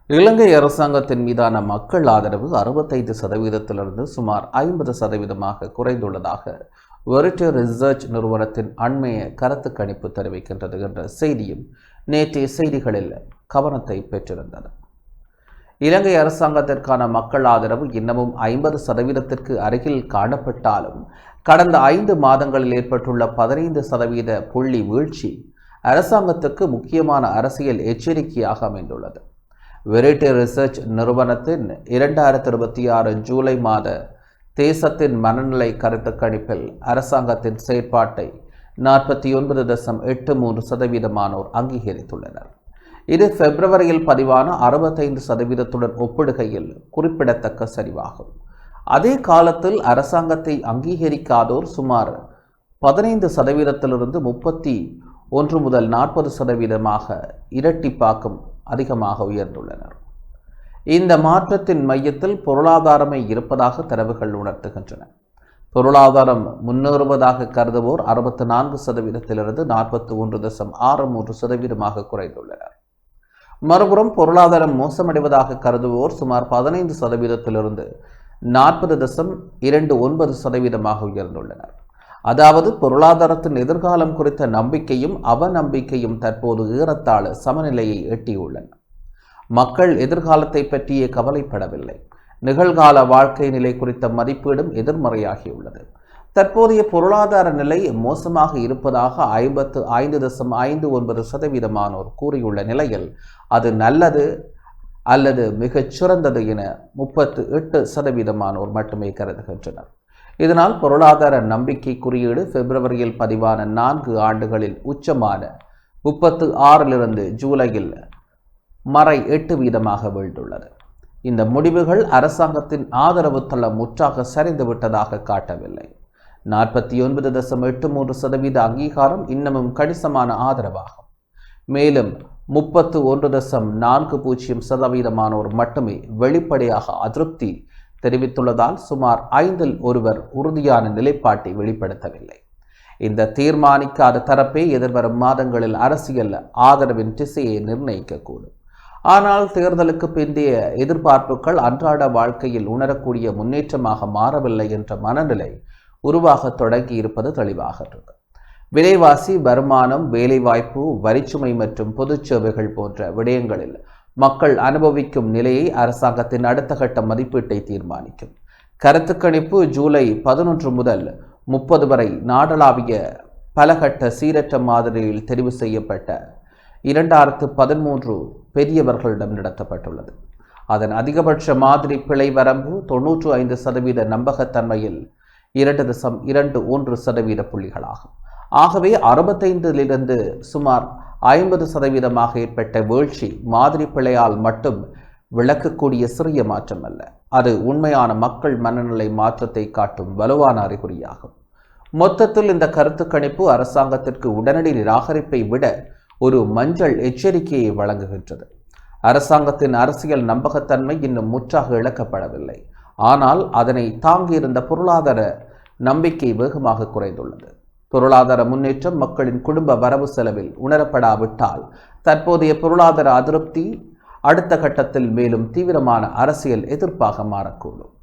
இலங்கை அரசாங்கத்தின் மீதான மக்கள் ஆதரவு 65%இலிருந்து சுமார் 50%ஆக குறைந்துள்ளதாக வெரிட்டி ரிசர்ச் நிறுவனத்தின் அண்மைய கருத்து கணிப்பு தெரிவிக்கின்றது என்ற செய்தியும் நேற்றைய செய்திகளில் கவனத்தை பெற்றிருந்தது. இலங்கை அரசாங்கத்திற்கான மக்கள் ஆதரவு இன்னமும் 50%க்கு அருகில் காணப்பட்டாலும் கடந்த 5 மாதங்களில் ஏற்பட்டுள்ள 15% புள்ளி வீழ்ச்சி அரசாங்கத்துக்கு முக்கியமான அரசியல் எச்சரிக்கையாக அமைந்துள்ளது. வெரிட்டி ரிசர்ச் நிறுவனத்தின் 2026 ஜூலை மாத தேசத்தின் மனநிலை கருத்து கணிப்பில் அரசாங்கத்தின் செயற்பாட்டை 49.83% அங்கீகரித்துள்ளனர். இது பிப்ரவரியில் பதிவான 65%உடன் ஒப்பிடுகையில் குறிப்பிடத்தக்க சரிவாகும். அதே காலத்தில் அரசாங்கத்தை அங்கீகரிக்காதோர் சுமார் 15%இலிருந்து 31 முதல் 40% இரட்டிப்பாக்கும் அதிகமாக உயர்ந்துள்ளனர். இந்த மாற்றத்தின் மையத்தில் பொருளாதாரமே இருப்பதாக தரவுகள் உணர்த்துகின்றன. பொருளாதாரம் முன்னேறுவதாக கருதுவோர் 64%இலிருந்து 41.63% குறைந்துள்ளனர். மறுபுறம் பொருளாதாரம் மோசமடைவதாக கருதுவோர் சுமார் 15%இலிருந்து 40.29% உயர்ந்துள்ளனர். அதாவது பொருளாதாரத்தின் எதிர்காலம் குறித்த நம்பிக்கையும் அவநம்பிக்கையும் தற்போது ஏறத்தாழ சமநிலையை எட்டியுள்ளன. மக்கள் எதிர்காலத்தை பற்றியே கவலைப்படவில்லை. நிகழ்கால வாழ்க்கை நிலை குறித்த மதிப்பீடும் எதிர்மறையாகியுள்ளது. தற்போதைய பொருளாதார நிலை மோசமாக இருப்பதாக 55.59% கூறியுள்ள நிலையில் அது நல்லது அல்லது மிகச் சிறந்தது என 38% மட்டுமே கருதுகின்றனர். இதனால் பொருளாதார நம்பிக்கை குறியீடு பிப்ரவரியில் பதிவான 4 ஆண்டுகளில் உச்சமான 36இலிருந்து ஜூலையில் மறை 8% வீழ்ந்துள்ளது. இந்த முடிவுகள் அரசாங்கத்தின் ஆதரவு தளம் முற்றாக சரிந்துவிட்டதாக காட்டவில்லை. 49.83% அங்கீகாரம் இன்னமும் கணிசமான ஆதரவாகும். மேலும் 31.40% மட்டுமே வெளிப்படையாக அதிருப்தி தெரிவித்துள்ளதால் சுமார் 5இல் ஒருவர் உறுதியான நிலைப்பாட்டை வெளிப்படுத்தவில்லை. இந்த தீர்மானிக்காத தரப்பே எதிர்வரும் மாதங்களில் அரசியல் ஆதரவின் திசையை நிர்ணயிக்கக்கூடும். ஆனால் தேர்தலுக்கு பிந்தைய எதிர்பார்ப்புகள் அன்றாட வாழ்க்கையில் உணரக்கூடிய முன்னேற்றமாக மாறவில்லை என்ற மனநிலை உருவாக தொடங்கி இருப்பது தெளிவாகிறது. விலைவாசி, வருமானம், வேலைவாய்ப்பு, வரிச்சுமை மற்றும் பொது சேவைகள் போன்ற விடயங்களில் மக்கள் அனுபவிக்கும் நிலையை அரசாங்கத்தின் அடுத்த கட்ட மதிப்பீட்டை தீர்மானிக்கும். கருத்து கணிப்பு ஜூலை 11 முதல் 30 வரை நாடளாவிய பலகட்ட சீரற்ற மாதிரியில் தெரிவு செய்யப்பட்ட 2013 பெரியவர்களிடம் நடத்தப்பட்டுள்ளது. அதன் அதிகபட்ச மாதிரி பிழை வரம்பு 95% நம்பகத்தன்மையில் 2.21% புள்ளிகளாகும். ஆகவே 65இலிருந்து சுமார் 50% ஏற்பட்ட வீழ்ச்சி மாதிரி பிழையால் மட்டும் விளக்கக்கூடிய சிறிய மாற்றம் அல்ல. அது உண்மையான மக்கள் மனநிலை மாற்றத்தை காட்டும் வலுவான அறிகுறியாகும். மொத்தத்தில் இந்த கருத்து கணிப்பு அரசாங்கத்திற்கு உடனடி நிராகரிப்பை விட ஒரு மஞ்சள் எச்சரிக்கையை வழங்குகின்றது. அரசாங்கத்தின் அரசியல் நம்பகத்தன்மை இன்னும் முற்றாக இழக்கப்படவில்லை. ஆனால் அதனை தாங்கியிருந்த பொருளாதார நம்பிக்கை வேகமாக குறைந்துள்ளது. பொருளாதார முன்னேற்றம் மக்களின் குடும்ப வரவு செலவில் உணரப்படாவிட்டால் தற்போதைய பொருளாதார அதிருப்தி அடுத்த கட்டத்தில் மேலும் தீவிரமான அரசியல் எதிர்ப்பாக மாறக்கூடும்.